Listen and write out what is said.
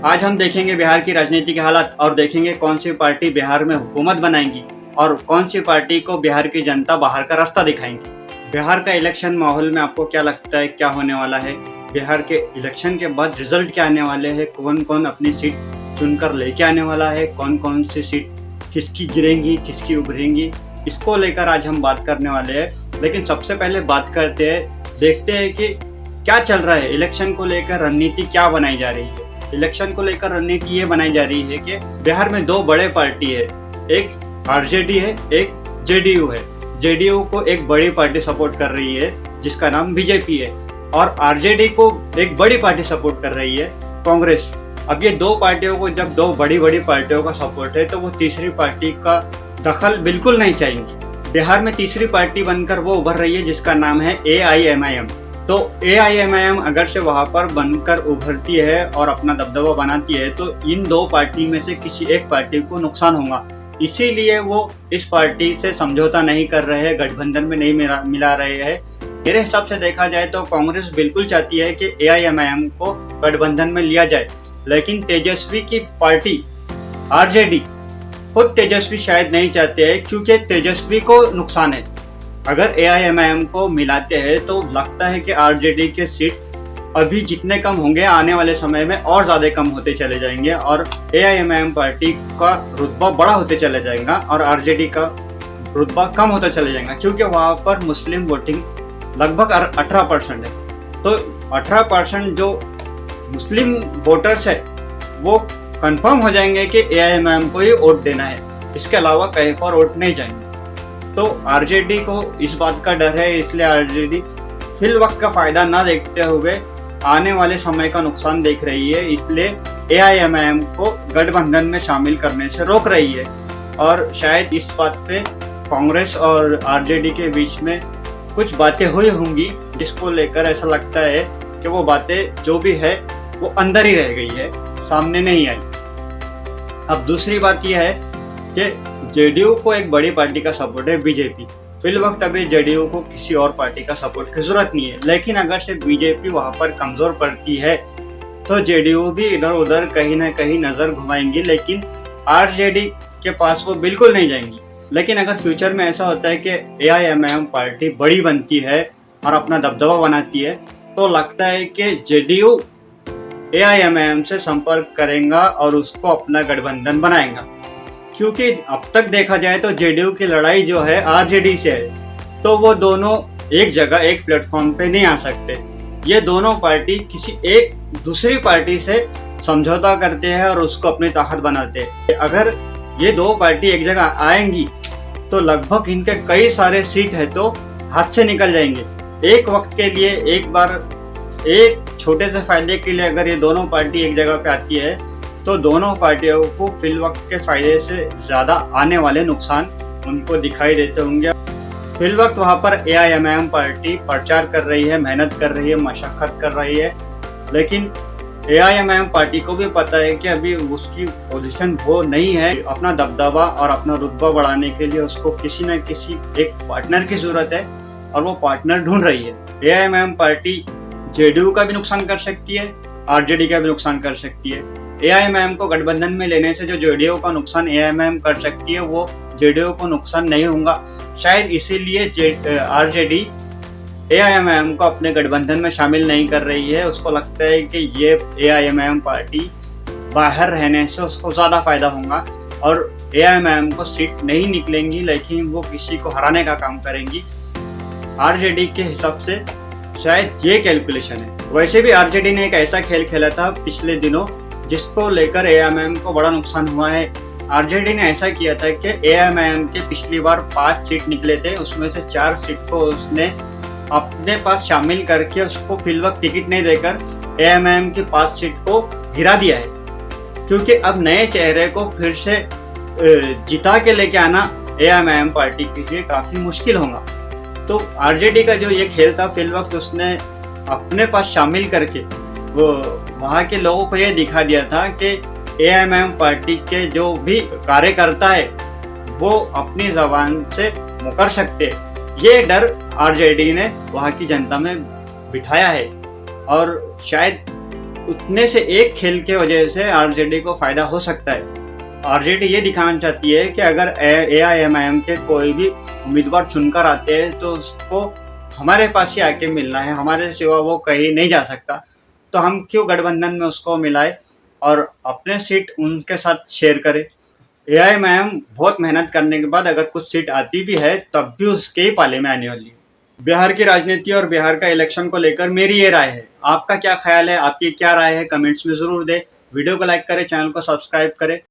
आज हम देखेंगे बिहार की राजनीति के हालात और देखेंगे कौन सी पार्टी बिहार में हुकूमत बनाएगी और कौन सी पार्टी को बिहार की जनता बाहर का रास्ता दिखाएंगी। बिहार का इलेक्शन माहौल में आपको क्या लगता है क्या होने वाला है? बिहार के इलेक्शन के बाद रिजल्ट क्या आने वाले हैं? कौन कौन अपनी सीट चुनकर लेके आने वाला है? कौन कौन सी सीट किसकी गिरेंगी, किसकी उभरेंगी, इसको लेकर आज हम बात करने वाले हैं। लेकिन सबसे पहले बात करते हैं, देखते हैं कि क्या चल रहा है इलेक्शन को लेकर, रणनीति क्या बनाई जा रही है। इलेक्शन को लेकर रणनीति ये बनाई जा रही है कि बिहार में दो बड़े पार्टी है, एक आरजेडी है, एक जेडीयू है। जेडीयू को एक बड़ी पार्टी सपोर्ट कर रही है जिसका नाम बीजेपी है और आरजेडी को एक बड़ी पार्टी सपोर्ट कर रही है कांग्रेस। अब ये दो पार्टियों को जब दो बड़ी बड़ी पार्टियों का सपोर्ट है तो वो तीसरी पार्टी का दखल बिल्कुल नहीं चाहेंगी। बिहार में तीसरी पार्टी बनकर वो उभर रही है जिसका नाम है AIMIM। तो AIMIM अगर से वहां पर बनकर उभरती है और अपना दबदबा बनाती है तो इन दो पार्टी में से किसी एक पार्टी को नुकसान होगा। इसीलिए वो इस पार्टी से समझौता नहीं कर रहे हैं, गठबंधन में नहीं मिला रहे हैं। मेरे हिसाब से देखा जाए तो कांग्रेस बिल्कुल चाहती है कि AIMIM को गठबंधन में लिया जाए, लेकिन तेजस्वी की पार्टी आरजेडी खुद तेजस्वी शायद नहीं चाहते हैं क्योंकि तेजस्वी को नुकसान है। अगर AIMIM को मिलाते हैं तो लगता है कि आरजेडी के सीट अभी जितने कम होंगे आने वाले समय में और ज़्यादा कम होते चले जाएंगे और AIMIM पार्टी का रुतबा बड़ा होते चले जाएगा और आरजेडी का रुतबा कम होता चले जाएगा क्योंकि वहाँ पर मुस्लिम वोटिंग लगभग 18% है। तो 18% जो मुस्लिम वोटर्स है वो कंफर्म हो जाएंगे कि AIMIM को ही वोट देना है, इसके अलावा कहीं पर वोट नहीं जाएंगे। तो आरजेडी को इस बात का डर है, इसलिए आरजेडी फिल वक्त का फायदा ना देखते हुए आने वाले समय का नुकसान देख रही है, इसलिए AIMIM को गठबंधन में शामिल करने से रोक रही है। और शायद इस बात पे कांग्रेस और आरजेडी के बीच में कुछ बातें हुई होंगी जिसको लेकर ऐसा लगता है कि वो बातें जो भी है वो अंदर ही रह गई है, सामने नहीं आई। अब दूसरी बात यह है कि जेडीयू को एक बड़ी पार्टी का सपोर्ट है बीजेपी। फिल वक्त अभी जेडीयू को किसी और पार्टी का सपोर्ट की जरूरत नहीं है, लेकिन अगर से बीजेपी वहां पर कमजोर पड़ती है तो जेडीयू भी इधर उधर कहीं ना कहीं नजर घुमाएंगी, लेकिन आरजेडी के पास वो बिल्कुल नहीं जाएंगी। लेकिन अगर फ्यूचर में ऐसा होता है कि AIMIM पार्टी बड़ी बनती है और अपना दबदबा बनाती है तो लगता है कि जेडीयू AIMIM से संपर्क करेगा और उसको अपना गठबंधन बनाएगा, क्योंकि अब तक देखा जाए तो जेडीयू की लड़ाई जो है आरजेडी से है, तो वो दोनों एक जगह एक प्लेटफॉर्म पे नहीं आ सकते। ये दोनों पार्टी किसी एक दूसरी पार्टी से समझौता करते हैं और उसको अपनी ताकत बनाते हैं। अगर ये दो पार्टी एक जगह आएंगी तो लगभग इनके कई सारे सीट है तो हाथ से निकल जाएंगे। एक वक्त के लिए एक बार एक छोटे से फायदे के लिए अगर ये दोनों पार्टी एक जगह पे आती है तो दोनों पार्टियों को फिल वक्त के फायदे से ज्यादा आने वाले नुकसान उनको दिखाई देते होंगे। फिल वक्त वहाँ पर AIMIM पार्टी प्रचार कर रही है, मेहनत कर रही है, मशक्कत कर रही है, लेकिन AIMIM पार्टी को भी पता है कि अभी उसकी पोजीशन वो नहीं है। अपना दबदबा और अपना रुतबा बढ़ाने के लिए उसको किसी न किसी एक पार्टनर की जरूरत है और वो पार्टनर ढूंढ रही है। AIMIM पार्टी जेडीयू का भी नुकसान कर सकती है, आरजेडी का भी नुकसान कर सकती है। AIMIM को गठबंधन में लेने से जो जेडीयू का नुकसान AIMIM कर सकती है वो जेडीयू को नुकसान नहीं होगा। शायद इसीलिए आरजेडी AIMIM को अपने गठबंधन में शामिल नहीं कर रही है। उसको लगता है कि ये AIMIM पार्टी बाहर रहने से उसको ज़्यादा फायदा होगा और AIMIM को सीट नहीं निकलेंगी, लेकिन वो किसी को हराने का काम करेंगी। आरजेडी के हिसाब से शायद ये कैलकुलेशन है। वैसे भी आरजेडी ने एक ऐसा खेल खेला था पिछले दिनों जिसको लेकर AIMIM को बड़ा नुकसान हुआ है। आरजेडी ने ऐसा किया था कि AIMIM के पिछली बार 5 सीट निकले थे, उसमें से 4 सीट को उसने अपने पास शामिल करके उसको फिल वक्त टिकट नहीं देकर AIMIM की 5 सीट को गिरा दिया है, क्योंकि अब नए चेहरे को फिर से जिता के लेके आना AIMIM पार्टी के लिए काफी मुश्किल होगा। तो आरजेडी का जो ये खेल था, फिल वक्त उसने अपने पास शामिल करके वो वहाँ के लोगों को ये दिखा दिया था कि AIMIM पार्टी के जो भी कार्यकर्ता है वो अपनी जबान से मुकर सकते। ये डर आरजेडी ने वहाँ की जनता में बिठाया है और शायद उतने से एक खेल के वजह से आरजेडी को फायदा हो सकता है। आरजेडी ये दिखाना चाहती है कि अगर एआईएमआईएम के कोई भी उम्मीदवार चुनकर आते हैं तो उसको हमारे पास ही आके मिलना है, हमारे सिवा वो कहीं नहीं जा सकता, तो हम क्यों गठबंधन में उसको मिलाए और अपने सीट उनके साथ शेयर करें। एआईएमआईएम बहुत मेहनत करने के बाद अगर कुछ सीट आती भी है तब भी उसके ही पाले में आने वाली है। बिहार की राजनीति और बिहार का इलेक्शन को लेकर मेरी ये राय है। आपका क्या ख्याल है, आपकी क्या राय है, कमेंट्स में जरूर दें। वीडियो को लाइक करें, चैनल को सब्सक्राइब करें।